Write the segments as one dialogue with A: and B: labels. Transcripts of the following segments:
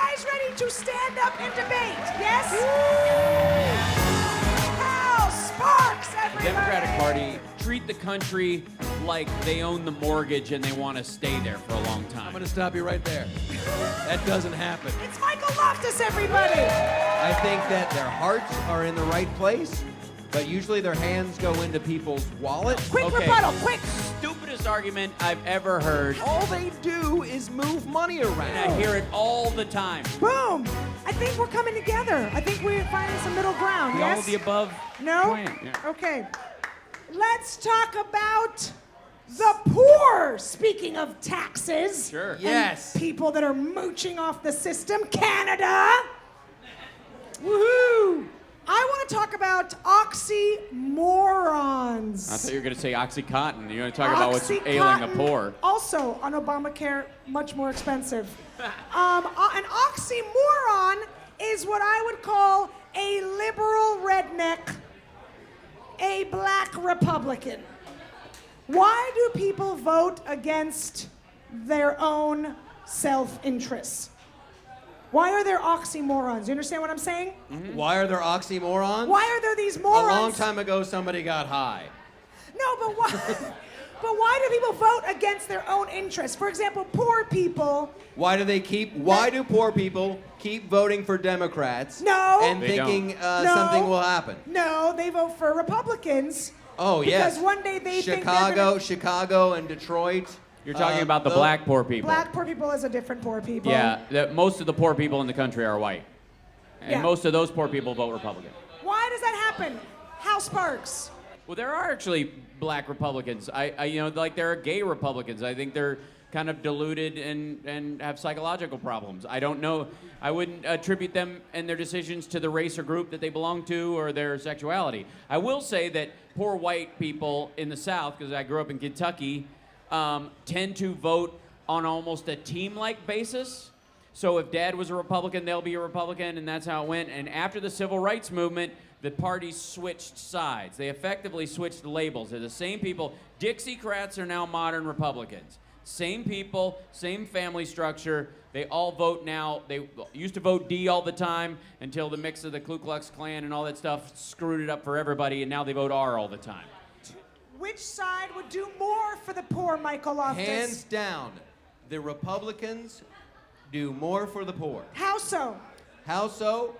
A: guys ready to stand up and debate? Yes? Hal Sparks,
B: The
A: everybody!
B: Democratic Party treat the country like they own the mortgage and they want to stay there for a long time.
C: I'm going to stop you right there. That doesn't happen.
A: It's Michael Loftus, everybody!
D: I think that their hearts are in the right place, but usually their hands go into people's wallets.
A: Quick
B: Okay.
A: rebuttal, quick!
B: Stupidest argument I've ever heard.
D: All they do is move money around.
B: And I hear it all the time.
A: Boom! I think we're coming together. I think we're finding some middle ground,
B: The
A: yes?
B: all of the above
A: No?
B: plan. Yeah.
A: Okay. Let's talk about the poor. Speaking of taxes.
B: Sure.
A: and
D: Yes.
A: people that are mooching off the system. Canada. Woohoo! I want to talk about oxymorons.
B: I thought you were going to say Oxycontin. You're going to talk about what's ailing the
A: Oxycontin,
B: poor.
A: Also, on Obamacare, much more expensive. An oxymoron is what I would call a liberal redneck, a black Republican. Why do people vote against their own self-interests? Why are there oxymorons? You understand what I'm saying?
D: Why are there oxymorons?
A: Why are there these
D: A
A: morons?
D: long time ago, somebody got high.
A: No, but why? But why do people vote against their own interests? For example, poor people.
D: Why do poor people keep voting for Democrats?
A: No.
D: And
B: They
D: thinking
A: No.
D: something will happen?
A: No, they vote for Republicans.
D: Oh, yes.
A: Because one day they think they're gonna,
D: Chicago and Detroit.
B: You're talking about the black poor people.
A: black poor people is a different poor people.
B: Yeah, most of the poor people in the country are white. And
A: Yeah.
B: most of those poor people vote Republican.
A: Why does that happen? Hal Sparks.
B: Well, there are actually black Republicans. Like there are gay Republicans. I think they're kind of deluded and have psychological problems. I don't know. I wouldn't attribute them and their decisions to the race or group that they belong to or their sexuality. I will say that poor white people in the South, because I grew up in Kentucky, tend to vote on almost a team-like basis. So if Dad was a Republican, they'll be a Republican, and that's how it went. And after the Civil Rights Movement, the parties switched sides. They effectively switched the labels. They're the same people. Dixiecrats are now modern Republicans. Same people, same family structure. They all vote now. They used to vote D all the time until the mix of the Ku Klux Klan and all that stuff screwed it up for everybody, and now they vote R all the time.
A: Which side would do more for the poor, Michael Loftus?
D: Hands down, the Republicans do more for the poor.
A: How so?
D: How so?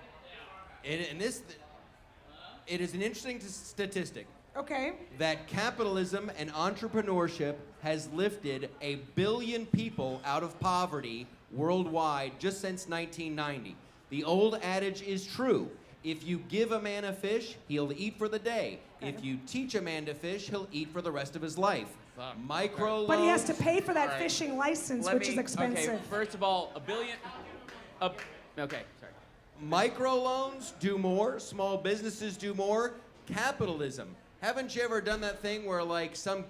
D: It is an interesting statistic
A: Okay.
D: that capitalism and entrepreneurship has lifted 1 billion people out of poverty worldwide just since 1990. The old adage is true. If you give a man a fish, he'll eat for the day. If you teach a man to fish, he'll eat for the rest of his life. Micro
A: But he has
D: loans-
A: to pay for that
B: All right.
A: fishing license,
B: Let
A: which
B: me-
A: is expensive.
B: Okay, first of all, $1 billion. Okay, sorry.
D: Microloans do more, small businesses do more. Capitalism. Haven't you ever done that thing where like some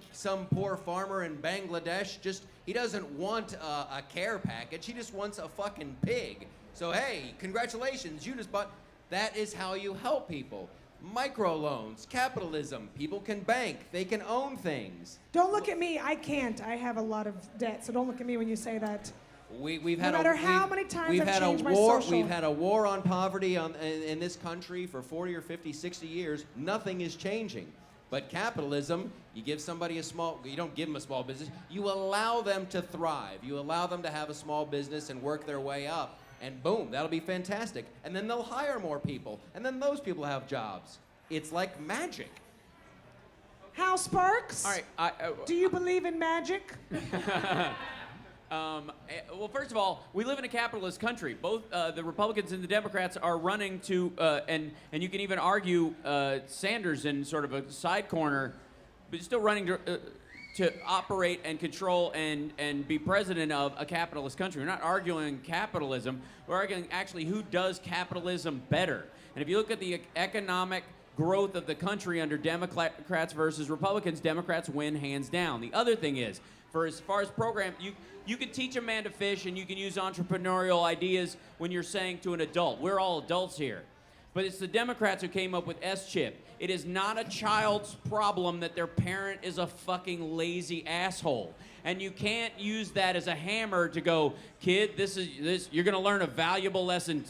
D: poor farmer in Bangladesh he doesn't want a care package, he just wants a fucking pig. So hey, congratulations, you just bought. That is how you help people. Microloans, capitalism, people can bank, they can own things.
A: Don't look at me. I can't. I have a lot of debt, so don't look at me when you say that.
D: We've
A: No
D: had
A: matter how many times
D: we've
A: I've
D: had
A: changed
D: a
A: my
D: war.
A: social.
D: We've had a war on poverty in this country for 40 or 50, 60 years. Nothing is changing. But capitalism, you give somebody you don't give them a small business. You allow them to thrive. You allow them to have a small business and work their way up. And boom, that'll be fantastic. And then they'll hire more people. And then those people have jobs. It's like magic.
A: Hal Sparks?
B: All right.
A: Do you believe in magic?
B: Well, first of all, we live in a capitalist country. Both the Republicans and the Democrats are running to, and you can even argue Sanders in sort of a side corner, but still running to operate and control and be president of a capitalist country. We're not arguing capitalism. We're arguing actually who does capitalism better. And if you look at the economic growth of the country under Democrats versus Republicans, Democrats win hands down. The other thing is, for as far as program, you can teach a man to fish and you can use entrepreneurial ideas when you're saying to an adult. We're all adults here. But it's the Democrats who came up with S-chip. It is not a child's problem that their parent is a fucking lazy asshole. And you can't use that as a hammer to go, kid, you're going to learn a valuable lesson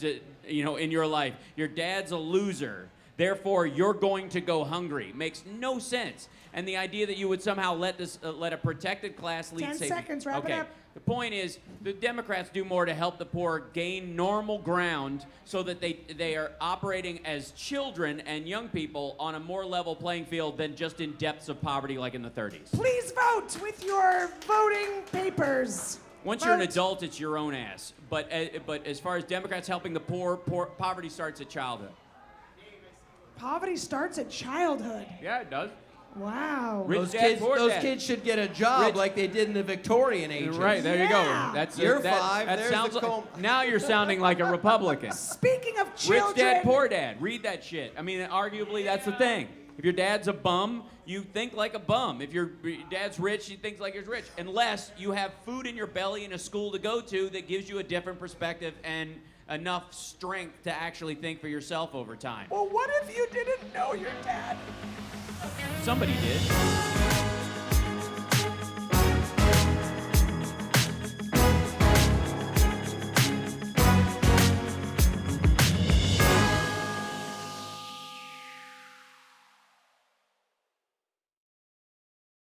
B: in your life. Your dad's a loser. Therefore, you're going to go hungry. Makes no sense. And the idea that you would somehow let a protected class lead
A: 10
B: safety.
A: seconds, wrap it up.
B: The point is, the Democrats do more to help the poor gain normal ground so that they are operating as children and young people on a more level playing field than just in depths of poverty like in the 30s.
A: Please vote with your voting papers.
B: Once you're an adult, it's your own ass. But as far as Democrats helping the poor, poverty starts at childhood.
A: Poverty starts at childhood.
B: Yeah, it does.
A: Wow.
B: Rich dad, poor
D: Those
B: dad.
D: kids should get a job
B: Rich-
D: like they did in the Victorian ages.
B: Right, there you
A: Yeah.
B: go. That's
D: You're
B: that,
D: 5,
B: That
D: there's
B: sounds
D: the
B: like,
D: comb.
B: now you're sounding like a Republican.
A: Speaking of children.
B: Rich dad, poor dad. Read that shit. I mean, arguably, that's the thing. If your dad's a bum, you think like a bum. If your dad's rich, you think like you're rich. Unless you have food in your belly and a school to go to that gives you a different perspective and enough strength to actually think for yourself over time.
A: Well, what if you didn't know your dad?
B: Somebody did.